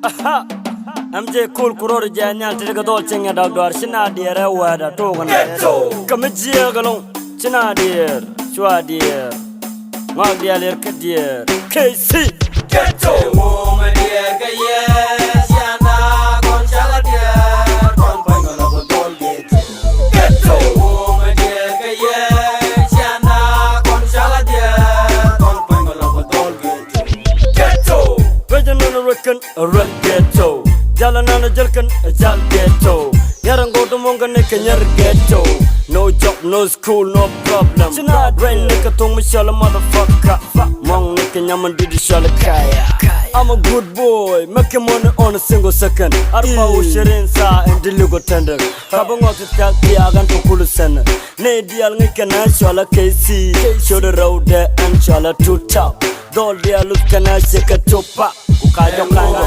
MJ cool kuror janyal tirga dol Nyadak Doar china diere wada togan kamjia galon china dier chwa dier mag dier kadier KC Ghetto woman dier gaye siana kon chala dier kon pangola botol ghetto woman dier gaye siana kon chala dier kon pangola botol ghetto Vejan reckon a red ghetto Jalanana jalkan jal ghetto Yarango to mongane kenyar ghetto No job, no school, no problem China brain nika tong mishala motherfucker Mong nika nyaman didi shala kaya I'm a good boy, making money on a single second Arpa ushirin sa and diligo tender Kabang out it kak diagan to kulu sena Ne dial nika na shala KC Show the road there and shala to top Dol dia look kana shake a chopa Ukajo kanga